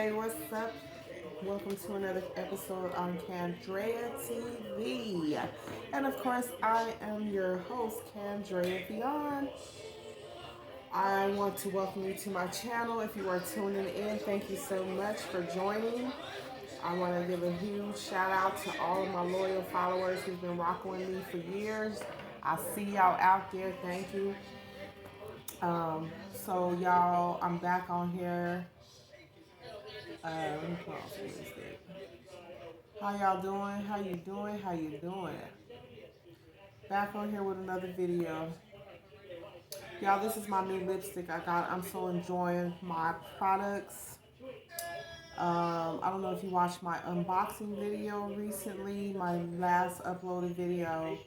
Hey, what's up? Welcome to another episode on Candrea TV. And of course, I am your host, Candrea Beyond. I want to welcome you to my channel. If you are tuning in, thank you so much for joining. I want to give a huge shout out to all of my loyal followers who've been rocking with me for years. I see y'all out there. Thank you. So y'all, I'm back on here. Let me pause for this thing. How y'all doing? How you doing? How you doing? Back on here with another video. Y'all, this is my new lipstick I got. I'm so enjoying my products. I don't know if you watched my unboxing video recently. My last uploaded video,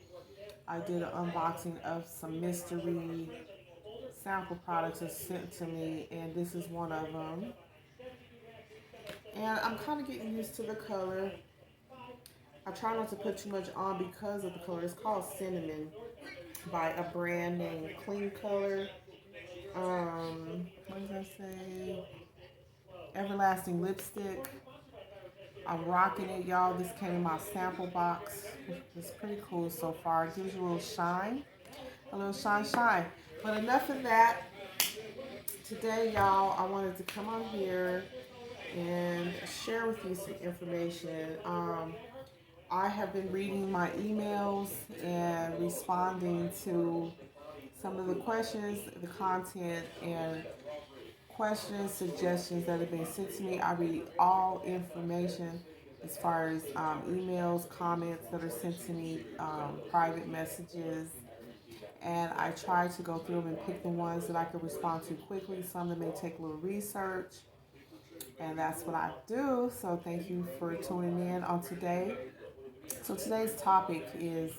I did an unboxing of some mystery sample products that's sent to me, and this is one of them. And I'm kind of getting used to the color. I try not to put too much on because of the color. It's called Cinnamon by a brand named Clean Color. What does that say? Everlasting lipstick. I'm rocking it, y'all. This came in my sample box. It's pretty cool so far. It gives you a little shine. A little shine, shine. But enough of that. Today, y'all, I wanted to come on here and share with you some information. I have been reading my emails and responding to some of the questions, the content, and questions, suggestions that have been sent to me. I read all information as far as emails, comments that are sent to me, private messages, and I try to go through them and pick the ones that I can respond to quickly. Some that may take a little research, and that's what I do. So thank you for tuning in on today. So today's topic is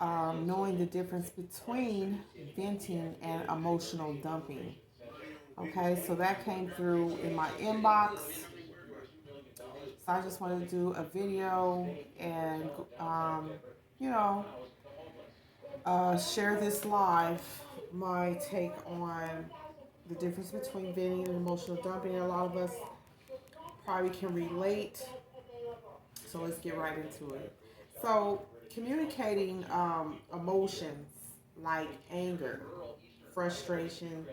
knowing the difference between venting and emotional dumping. Okay, so that came through in my inbox. So I just wanted to do a video and, you know, share this live, my take on the difference between venting and emotional dumping. A lot of us probably can relate. So let's get right into it. So communicating emotions like anger, frustration,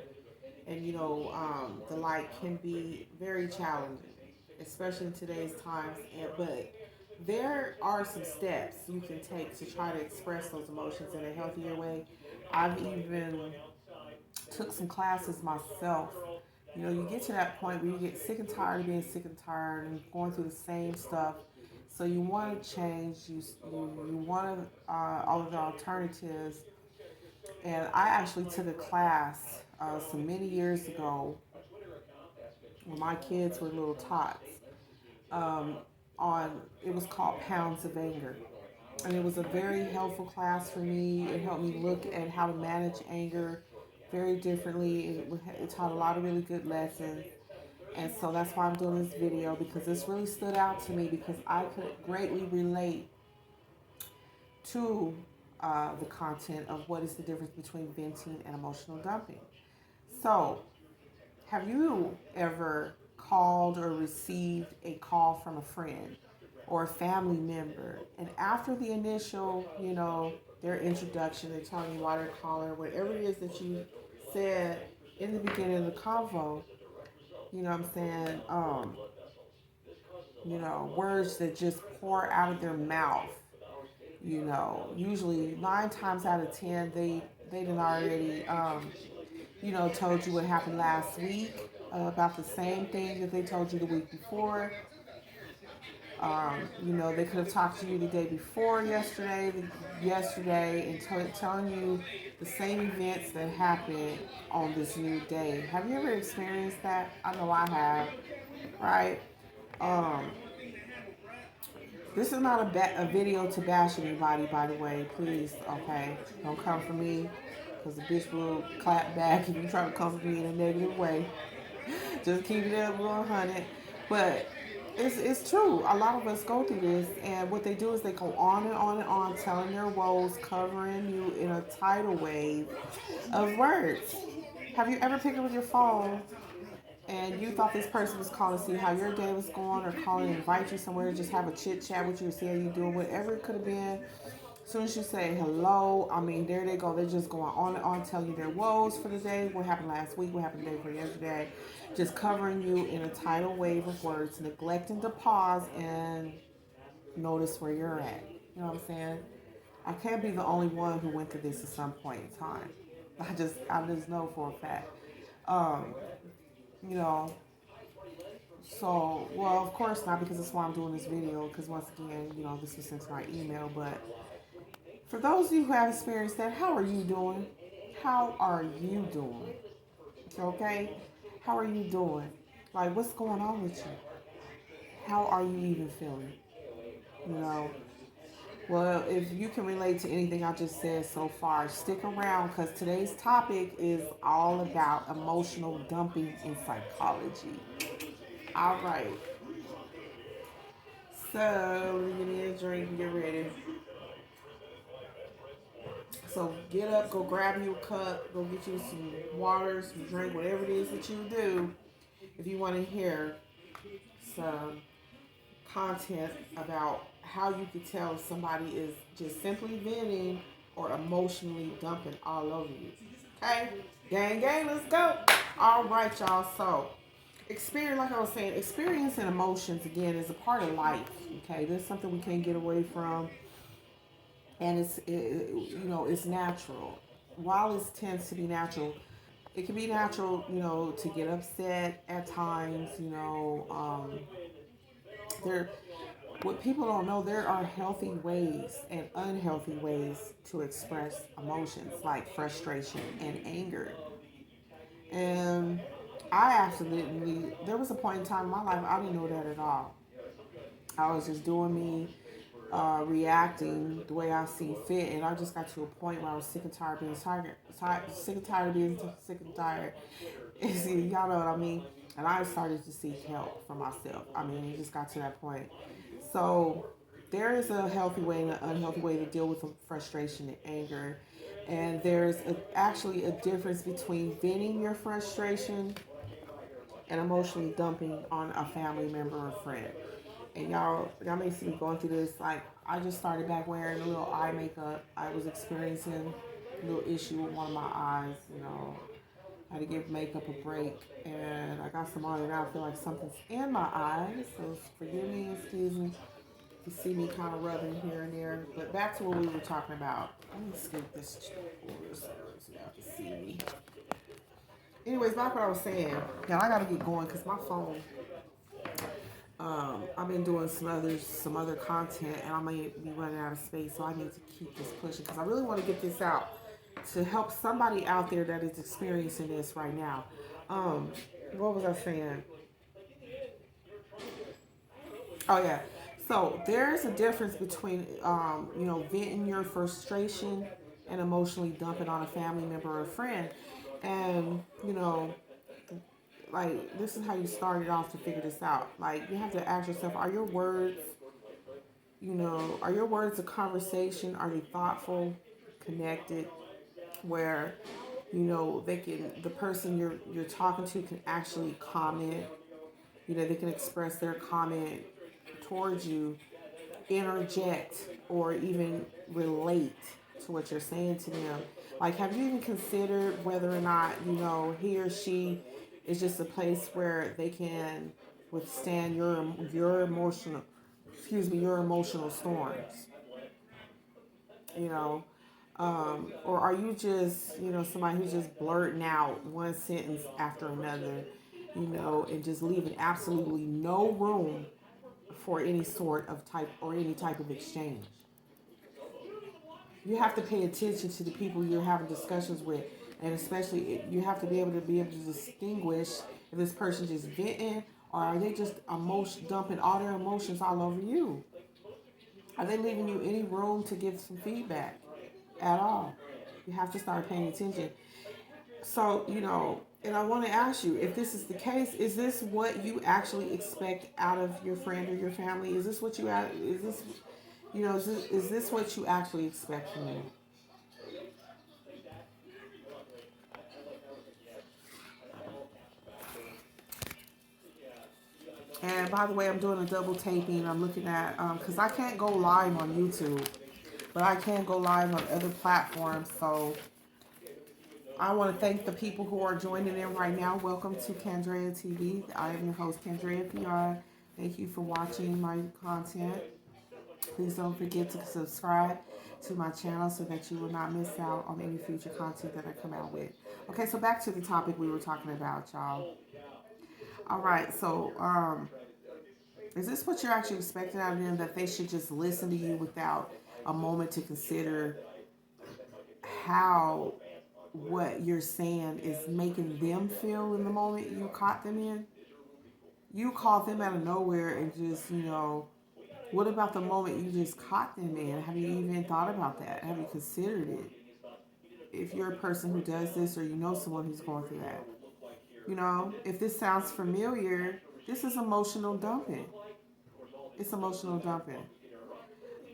and the like can be very challenging, especially in today's times. But there are some steps you can take to try to express those emotions in a healthier way. I've even took some classes myself. You get to that point where you get sick and tired of being sick and tired and going through the same stuff. So you want to change. You want all of the alternatives. And I actually took a class some many years ago when my kids were little tots. Um, on it was called Pounds of Anger, and it was a very helpful class for me. It helped me look at how to manage anger very differently. It taught a lot of really good lessons. And so that's why I'm doing this video, because this really stood out to me because I could greatly relate to the content of what is the difference between venting and emotional dumping. So, have you ever called or received a call from a friend or a family member, and after the initial, their introduction, they're telling you why they're calling, or whatever it is that you said in the beginning of the convo, what I'm saying, words that just pour out of their mouth, usually 9 times out of 10, they done already, told you what happened last week about the same thing that they told you the week before. They could have talked to you the day before yesterday, and telling you the same events that happened on this new day. Have you ever experienced that? I know I have, right? Um, this is not a video to bash anybody, by the way. Please, okay? Don't come for me, because the bitch will clap back if you try to come for me in a negative way. Just keep it up 100. But it's true. A lot of us go through this, and what they do is they go on and on and on, telling their woes, covering you in a tidal wave of words. Have you ever picked up your phone and you thought this person was calling to see how your day was going, or calling to invite you somewhere to just have a chit chat with you, or see how you doing, whatever it could have been. As soon as you say hello, I mean, there they go. They're just going on and on, telling you their woes for the day, what happened last week, what happened the day before yesterday, just covering you in a tidal wave of words, neglecting to pause and notice where you're at. You know what I'm saying? I can't be the only one who went through this at some point in time. I just know for a fact. Um, you know, so, well, of course not, because that's why I'm doing this video, because once again, this was sent to my email. But for those of you who have experienced that, how are you doing? How are you doing? Okay? How are you doing? Like, what's going on with you? How are you even feeling? You know? Well, if you can relate to anything I just said so far, stick around, because today's topic is all about emotional dumping in psychology. All right. So, let me get me a drink and get ready. So, get up, go grab you a cup, go get you some water, some drink, whatever it is that you do. If you want to hear some content about how you could tell if somebody is just simply venting or emotionally dumping all over you. Okay? Gang, let's go. All right, y'all. So, experience, like I was saying, experience and emotions, again, is a part of life. Okay? There's something we can't get away from. And it's natural. While it tends to be natural, it can be natural, to get upset at times. There, what people don't know, there are healthy ways and unhealthy ways to express emotions like frustration and anger. And I absolutely, there was a point in time in my life I didn't know that at all. I was just doing me, reacting the way I see fit, and I just got to a point where I was sick and tired of being sick and tired of being sick and tired. See, y'all know what I mean. And I started to seek help for myself. I mean, it just got to that point. So there is a healthy way and an unhealthy way to deal with frustration and anger. And there's actually a difference between venting your frustration and emotionally dumping on a family member or friend. And y'all may see me going through this. Like, I just started back wearing a little eye makeup. I was experiencing a little issue with one of my eyes. I had to give makeup a break, and I got some on it. Now I feel like something's in my eyes, so forgive me, excuse me. You see me kind of rubbing here and there. But back to what we were talking about. Let me scoop this over so y'all can see me. Anyways, back what I was saying. Now I gotta get going because my phone. I've been doing some other content, and I might be running out of space, so I need to keep this pushing because I really want to get this out to help somebody out there that is experiencing this right now. Um, what was I saying? Oh yeah. So there's a difference between venting your frustration and emotionally dumping on a family member or a friend, and like, this is how you started off to figure this out. Like, you have to ask yourself, are your words a conversation? Are they thoughtful, connected, where the person you're talking to can actually comment. They can express their comment towards you, interject, or even relate to what you're saying to them. Like, have you even considered whether or not he or she is just a place where they can withstand your emotional, your emotional storms? you know or are you just somebody who's just blurting out one sentence after another, and just leaving absolutely no room for any sort of type or any type of exchange? You have to pay attention to the people you're having discussions with, and especially you have to be able to distinguish if this person just venting, or are they just dumping all their emotions all over you. Are they leaving you any room to give some feedback at all? You have to start paying attention. So, and I want to ask you, if this is the case, is this what you actually expect out of your friend or your family? Is this what you is this is this what you actually expect from them? And by the way, I'm doing a double taping. I'm looking at, because I can't go live on YouTube, but I can go live on other platforms. So I want to thank the people who are joining in right now. Welcome to Candrea TV. I am your host, Candrea PR. Thank you for watching my content. Please don't forget to subscribe to my channel so that you will not miss out on any future content that I come out with. Okay, so back to the topic we were talking about, y'all. All right, so is this what you're actually expecting out of them, that they should just listen to you without a moment to consider how what you're saying is making them feel in the moment you caught them in? You caught them out of nowhere and just, what about the moment you just caught them in? Have you even thought about that? Have you considered it? If you're a person who does this, or you know someone who's going through that, if this sounds familiar, this is emotional dumping. It's emotional dumping.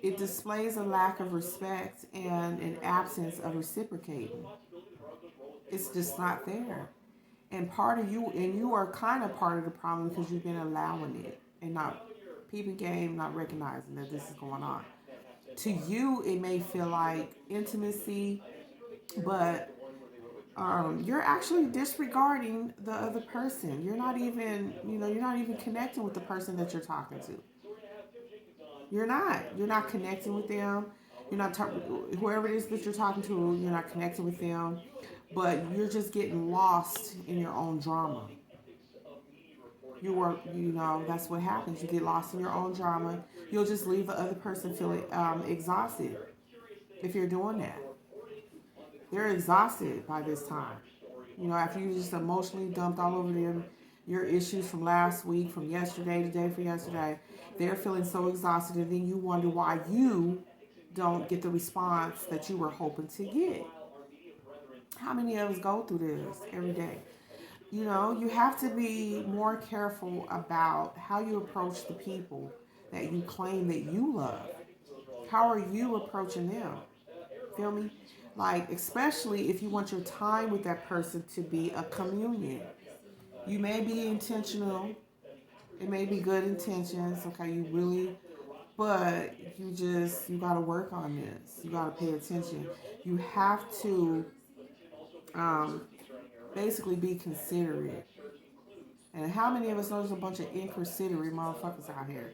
It displays a lack of respect and an absence of reciprocating. It's just not there. And part of you, and you are kind of part of the problem because you've been allowing it and not peeping game, not recognizing that this is going on. To you, it may feel like intimacy, but you're actually disregarding the other person. You're not even connecting with the person that you're talking to. You're not. You're not connecting with them. You're not whoever it is that you're talking to. You're not connecting with them, but you're just getting lost in your own drama. That's what happens. You get lost in your own drama. You'll just leave the other person feeling exhausted if you're doing that. They're exhausted by this time. After you just emotionally dumped all over them your issues from last week, from yesterday, the day for yesterday, they're feeling so exhausted, and then you wonder why you don't get the response that you were hoping to get. How many of us go through this every day? You have to be more careful about how you approach the people that you claim that you love. How are you approaching them? Feel me? Like, especially if you want your time with that person to be a communion. You may be intentional. It may be good intentions. Okay, but you got to work on this. You got to pay attention. You have to um, basically be considerate. And how many of us know there's a bunch of inconsiderate motherfuckers out here?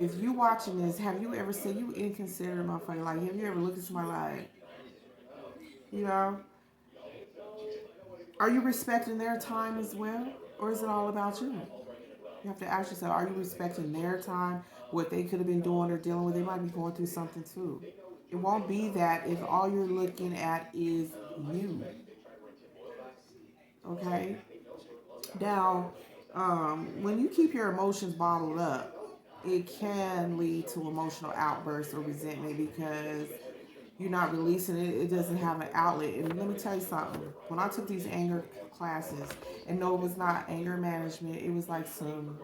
If you watching this, have you ever said you inconsiderate motherfucker? Like, have you ever looked at somebody like, you know, are you respecting their time as well? Or is it all about you? You have to ask yourself, are you respecting their time, what they could have been doing or dealing with? They might be going through something too. It won't be that if all you're looking at is you. Okay? Now, when you keep your emotions bottled up, it can lead to emotional outbursts or resentment because you're not releasing it. It doesn't have an outlet. And let me tell you something. When I took these anger classes, and no, it was not anger management. It was like some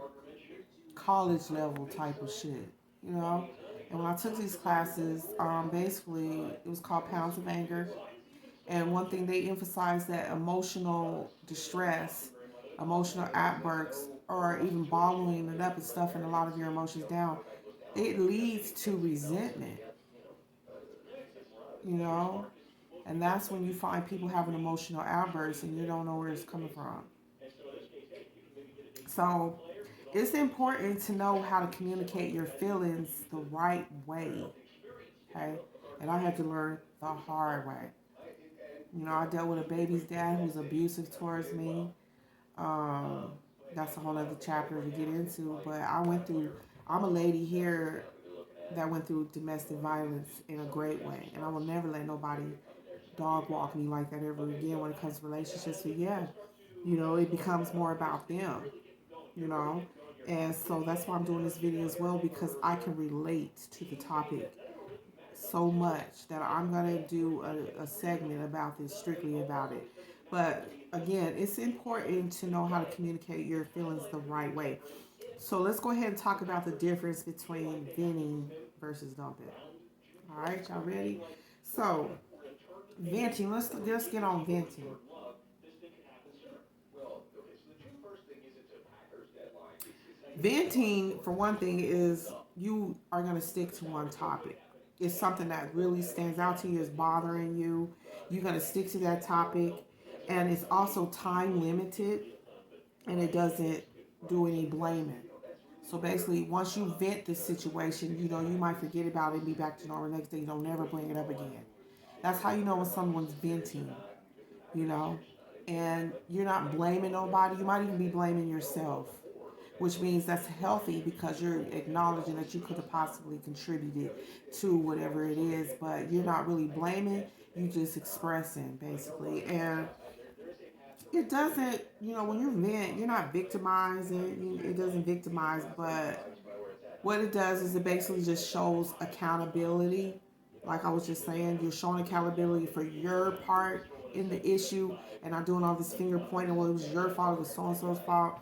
college level type of shit, you know? And when I took these classes, basically, it was called Pounds of Anger. And one thing they emphasize that emotional distress, emotional outbursts, or even bottling it up and stuffing a lot of your emotions down, it leads to resentment, you know? And that's when you find people having emotional outbursts and you don't know where it's coming from. So it's important to know how to communicate your feelings the right way, okay? And I had to learn the hard way. I dealt with a baby's dad who's abusive towards me. Um, that's a whole other chapter to get into. But I'm a lady here that went through domestic violence in a great way. And I will never let nobody dog walk me like that ever again when it comes to relationships. So yeah, it becomes more about them, you know. And so that's why I'm doing this video as well, because I can relate to the topic so much that I'm going to do a segment about this, strictly about it. But again, it's important to know how to communicate your feelings the right way. So let's go ahead and talk about the difference between venting versus dumping. All right, y'all ready? So, venting, let's just get on venting. Venting, for one thing, is you are going to stick to one topic. It's something that really stands out to you, is bothering you. You're going to stick to that topic. And it's also time limited, and it doesn't do any blaming. So basically, once you vent this situation, you might forget about it and be back to normal the next day. You don't never bring it up again. That's how you know when someone's venting, you know. And you're not blaming nobody. You might even be blaming yourself, which means that's healthy because you're acknowledging that you could have possibly contributed to whatever it is, but you're not really blaming. You just expressing basically, and it doesn't. When you vent, you're not victimizing. It doesn't victimize, but what it does is it basically just shows accountability. Like I was just saying, you're showing accountability for your part in the issue and not doing all this finger pointing. Well, it was your fault, it was so and so's fault,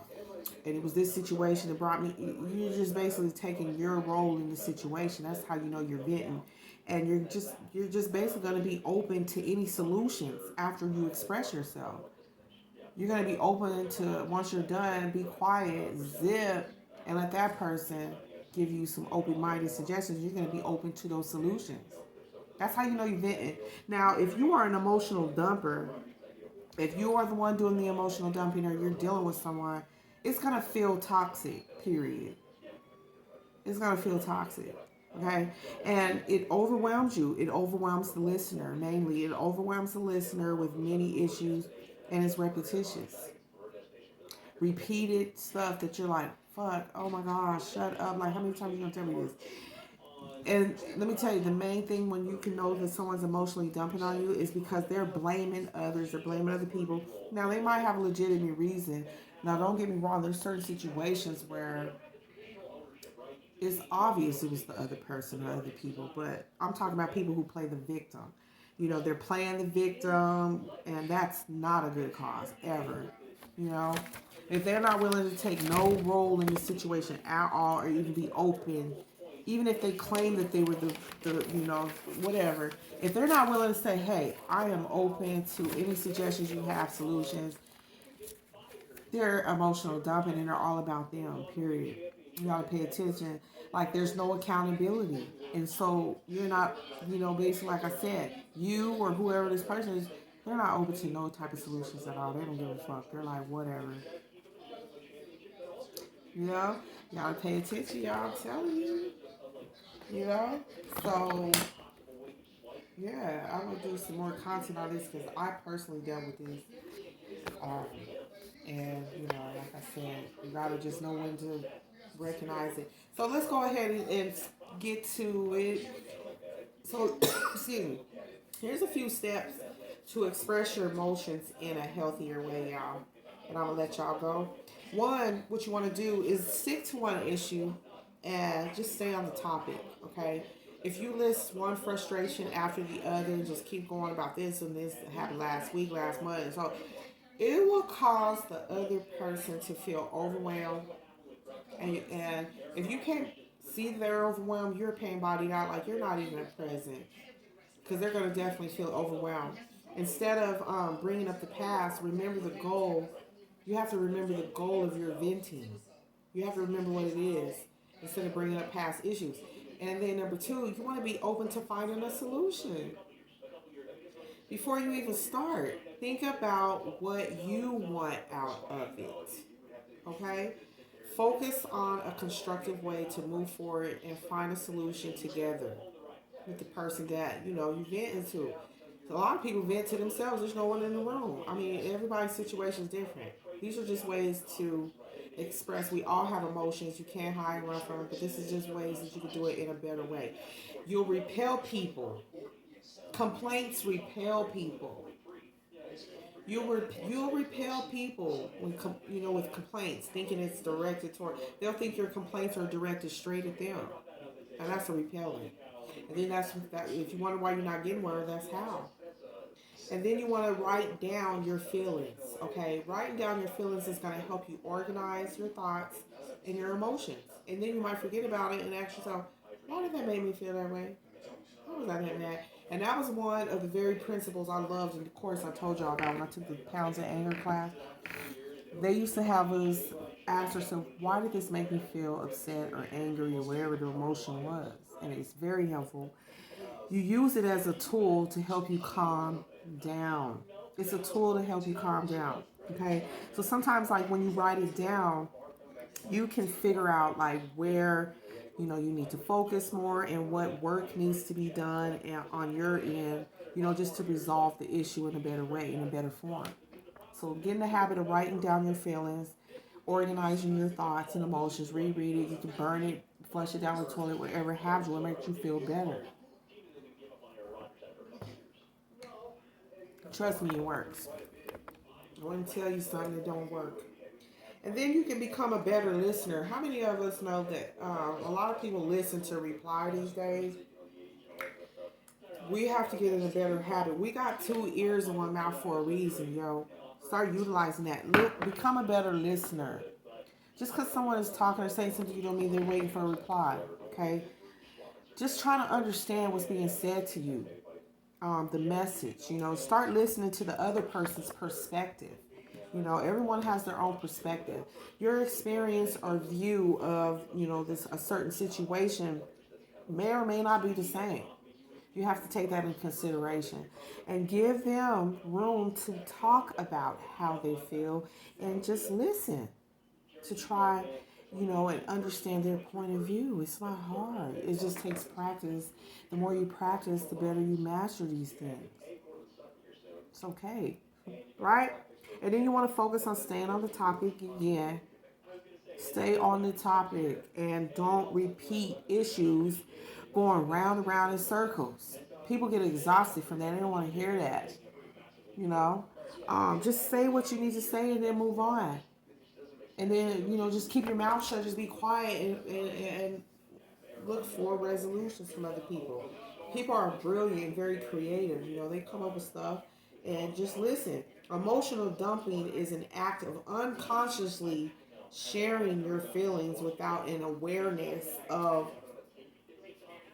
and it was this situation that brought me. You're just basically taking your role in the situation. That's how you know you're venting, and you're just basically going to be open to any solutions after you express yourself. You're going to be open to, once you're done, be quiet, zip, and let that person give you some open-minded suggestions. You're going to be open to those solutions. That's how you know you're venting. Now, if you are an emotional dumper, if you are the one doing the emotional dumping or you're dealing with someone, it's going to feel toxic, period. It's going to feel toxic. Okay? And it overwhelms you. It overwhelms the listener, mainly. It overwhelms the listener with many issues, and it's repetitious. Repeated stuff that you're like, fuck, oh my gosh, shut up. Like, how many times are you going to tell me this? And let me tell you, the main thing when you can know that someone's emotionally dumping on you is because they're blaming others, they're blaming other people. Now, they might have a legitimate reason. Now, don't get me wrong, there's certain situations where it's obvious it was the other person or other people, but I'm talking about people who play the victim. They're playing the victim, and that's not a good cause, ever. You know, if they're not willing to take no role in the situation at all or even be open, even if they claim that they were the whatever, if they're not willing to say, hey, I am open to any suggestions you have, solutions, they're emotional dumping and they're all about them, period. You gotta pay attention. Like, there's no accountability. And so you're not, basically, like I said, you or whoever this person is, they're not open to no type of solutions at all. They don't give a fuck. They're like, whatever. You know? You gotta pay attention, y'all. I'm telling you. You know? So, yeah, I'm gonna do some more content on this because I personally dealt with this. Um, and, like I said, you gotta just know when to recognize it. So let's go ahead and get to it. So, excuse me. Here's a few steps to express your emotions in a healthier way, y'all. And I'm gonna let y'all go. One, what you want to do is stick to one issue and just stay on the topic, okay? If you list one frustration after the other and just keep going about this and this happened last week, last month, and so it will cause the other person to feel overwhelmed. And if you can't see they're overwhelmed, you're pain bodied out, like you're not even present, because they're going to definitely feel overwhelmed. Instead of bringing up the past, remember the goal. You have to remember the goal of your venting. You have to remember what it is instead of bringing up past issues. And then number two, you want to be open to finding a solution. Before you even start, think about what you want out of it. Okay? Focus on a constructive way to move forward and find a solution together with the person that you vent into. A lot of people vent to themselves. There's no one in the room. I mean, everybody's situation is different. These are just ways to express. We all have emotions. You can't hide and run from it, but this is just ways that you can do it in a better way. You'll repel people. Complaints repel people. You'll repel people when with complaints, thinking it's directed toward. They'll think your complaints are directed straight at them, and that's a repelling. And then that's that. If you wonder why you're not getting one, that's how. And then you want to write down your feelings. Okay, writing down your feelings is going to help you organize your thoughts and your emotions. And then you might forget about it and ask yourself, why did that make me feel that way? How was I doing that? And that was one of the very principles I loved in the course I told y'all about when I took the Pounds of Anger class. They used to have us. ask yourself, why did this make me feel upset or angry or whatever the emotion was? And it's very helpful. You use it as a tool to help you calm down. It's a tool to help you calm down. Okay. So sometimes, like when you write it down, you can figure out like where you need to focus more and what work needs to be done on your end, just to resolve the issue in a better way, in a better form. So get in the habit of writing down your feelings, organizing your thoughts and emotions. Reread it. You can burn it, flush it down the toilet, whatever have you, will make you feel better. Trust me, it works. I wouldn't tell you something that don't work. And then you can become a better listener. How many of us know that a lot of people listen to reply these days? We have to get in a better habit. We got two ears and one mouth for a reason, yo. Start utilizing that. Look, become a better listener. Just because someone is talking or saying something, you don't mean they're waiting for a reply. Okay? Just trying to understand what's being said to you. The message. Start listening to the other person's perspective. Everyone has their own perspective. Your experience or view of, this a certain situation may or may not be the same. You have to take that in consideration and give them room to talk about how they feel and just listen to try, and understand their point of view. It's not hard. It just takes practice. The more you practice, the better you master these things. It's okay, right? And then you want to focus on staying on the topic again. Stay on the topic and don't repeat issues going round and round in circles. People get exhausted from that. They don't want to hear that. You know, just say what you need to say and then move on. And then, just keep your mouth shut. Just be quiet and look for resolutions from other people. People are brilliant and very creative. They come up with stuff and just listen. Emotional dumping is an act of unconsciously sharing your feelings without an awareness of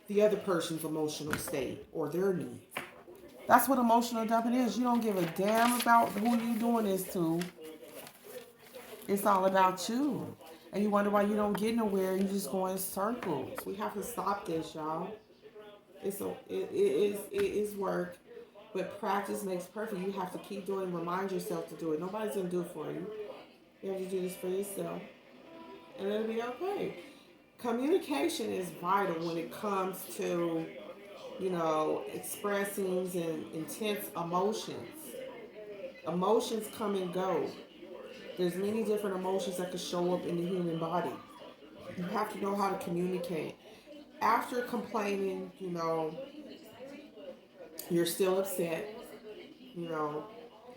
the other person's emotional state or their needs. That's what emotional dumping is. You don't give a damn about who you doing this to. It's all about you. And you wonder why you don't get nowhere. You just go in circles. We have to stop this, y'all. It is work, but practice makes perfect. You have to keep doing it. Remind yourself to do it. Nobody's gonna do it for you. You have to do this for yourself, and it'll be okay. Communication is vital when it comes to expressing and intense emotions. Emotions come and go. There's many different emotions that can show up in the human body. You have to know how to communicate. After complaining, you're still upset. You know,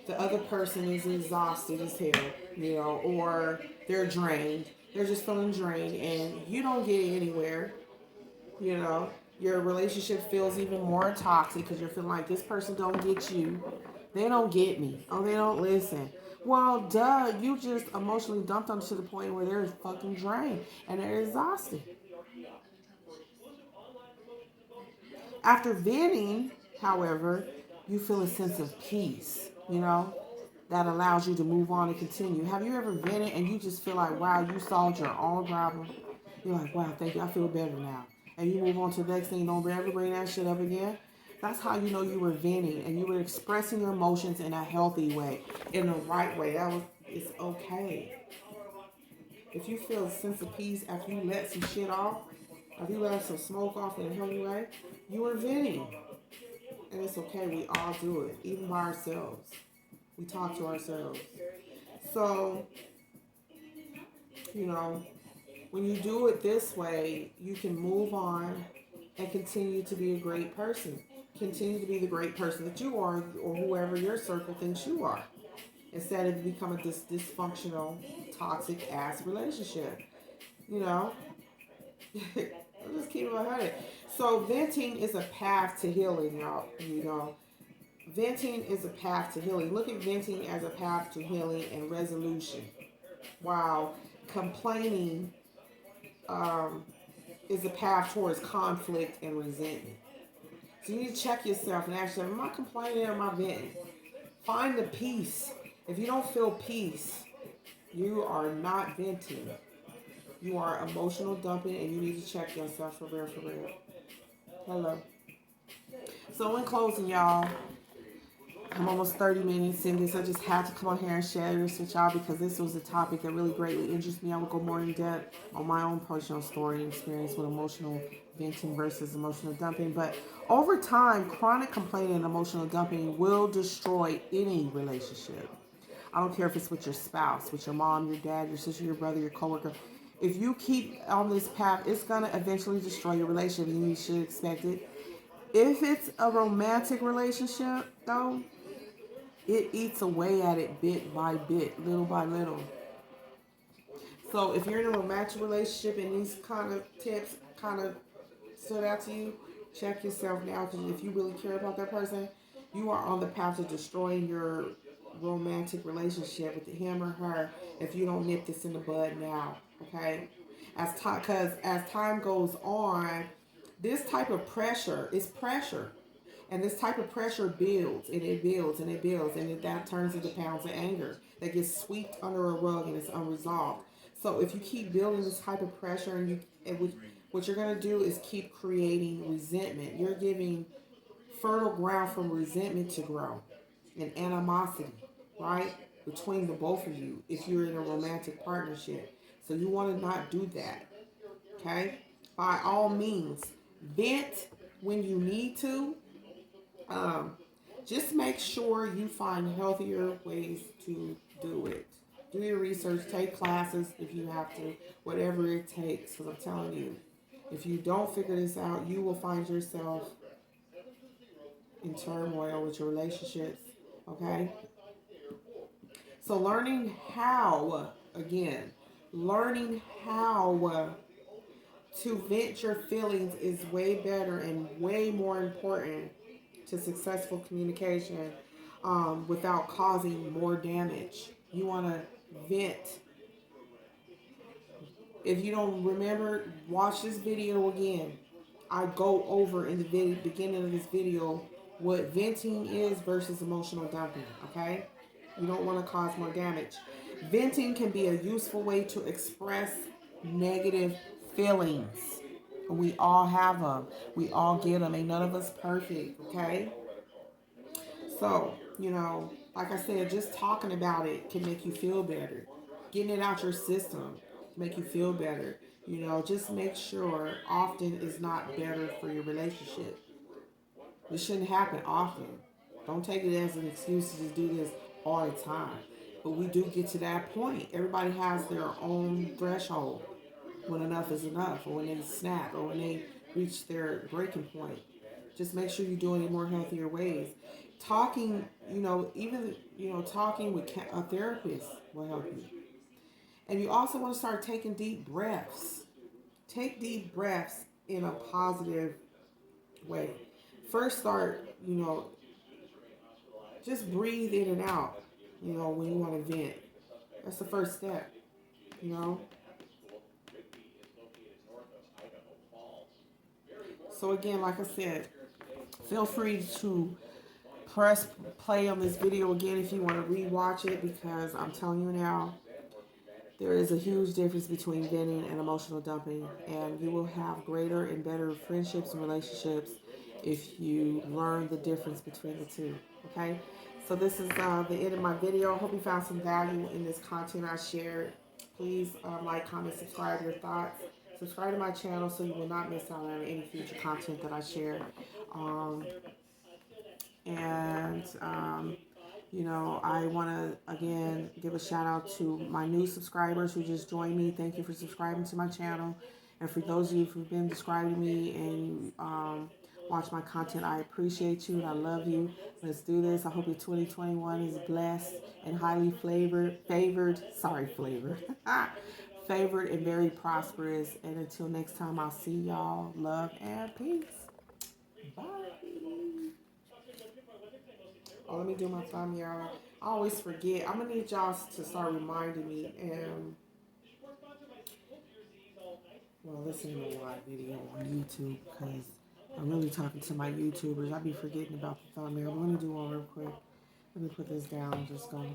the other person is exhausted as hell, or they're drained. They're just feeling drained, and you don't get anywhere. You know, your relationship feels even more toxic because you're feeling like this person don't get you. They don't get me. Oh, they don't listen. Well, duh, you just emotionally dumped them to the point where they're fucking drained and they're exhausted. After venting, however, you feel a sense of peace, that allows you to move on and continue. Have you ever vented and you just feel like, wow, you solved your own problem? You're like, wow, thank you, I feel better now. And you move on to the next thing, don't ever bring that shit up again. That's how you know you were venting and you were expressing your emotions in a healthy way, in the right way. It's okay. If you feel a sense of peace after you let some shit off, if you let some smoke off in a healthy way, you were venting. And it's okay, we all do it, even by ourselves. We talk to ourselves. So, you know, when you do it this way, you can move on and continue to be a great person. Continue to be the great person that you are, or whoever your circle thinks you are, instead of becoming this dysfunctional, toxic ass relationship. You know, I'll just keep it 100. So venting is a path to healing, y'all. Venting is a path to healing. Look at venting as a path to healing and resolution. While complaining is a path towards conflict and resentment. So you need to check yourself and ask yourself, am I complaining or am I venting? Find the peace. If you don't feel peace, You are not venting. You are emotional dumping, and you need to check yourself for real, for real. Hello. So in closing, y'all, I'm almost 30 minutes in this. I just had to come on here and share this with y'all because this was a topic that really greatly interests me. I will go more in depth on my own personal story and experience with emotional venting versus emotional dumping. But over time, chronic complaining and emotional dumping will destroy any relationship. I don't care if it's with your spouse, with your mom, your dad, your sister, your brother, your coworker. If you keep on this path, it's gonna eventually destroy your relationship, and you should expect it. If it's a romantic relationship, though, it eats away at it bit by bit, little by little. So if you're in a romantic relationship and these kind of tips kind of stood out to you, check yourself now, because if you really care about that person, you are on the path to destroying your romantic relationship with him or her if you don't nip this in the bud now. Okay, as time goes on, this type of pressure is pressure. And this type of pressure builds and it builds and it builds, and that turns into pounds of anger that gets swept under a rug and it's unresolved. So if you keep building this type of pressure, what you're gonna do is keep creating resentment. You're giving fertile ground for resentment to grow and animosity, right? Between the both of you if you're in a romantic partnership. So you want to not do that, okay? By all means, vent when you need to. Um, just make sure you find healthier ways to do it. Do your research, take classes if you have to, whatever it takes. Because I'm telling you, if you don't figure this out, you will find yourself in turmoil with your relationships. Okay? So, learning how to vent your feelings is way better and way more important to successful communication without causing more damage. You want to vent. If you don't remember, watch this video again. I go over in the beginning of this video what venting is versus emotional dumping, okay? You don't want to cause more damage. Venting can be a useful way to express negative feelings. We all have them. We all get them. Ain't none of us perfect, okay? So, like I said, just talking about it can make you feel better. Getting it out your system make you feel better. Just make sure often is not better for your relationship. This shouldn't happen often. Don't take it as an excuse to just do this all the time. But we do get to that point. Everybody has their own threshold when enough is enough, or when they snap, or when they reach their breaking point. Just make sure you're doing it in more healthier ways. Talking, talking with a therapist will help you. And you also want to start taking deep breaths. Take deep breaths in a positive way. First, start, just breathe in and out, when you want to vent. That's the first step, you know. So, again, like I said, feel free to press play on this video again if you want to rewatch it, because I'm telling you now, there is a huge difference between venting and emotional dumping, and you will have greater and better friendships and relationships if you learn the difference between the two. Okay, so this is the end of my video. I hope you found some value in this content I shared. Please like, comment, subscribe your thoughts. Subscribe to my channel so you will not miss out on any future content that I share. Um, and I want to again give a shout out to my new subscribers who just joined me. Thank you for subscribing to my channel, and for those of you who've been subscribing to me and watch my content, I appreciate you and I love you. Let's do this. I hope your 2021 is blessed and highly favored, favored and very prosperous. And until next time, I'll see y'all. Love and peace. Bye. Oh, let me do my thumb, y'all. I always forget. I'm gonna need y'all to start reminding me. And well, this ain't a live video on YouTube because I'm really talking to my YouTubers. I be forgetting about the thumbnail. But let me do one real quick. Let me put this down. I'm just gonna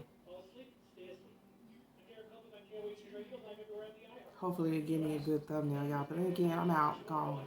Hopefully, it give me a good thumbnail, y'all. But again, I'm out. Gone.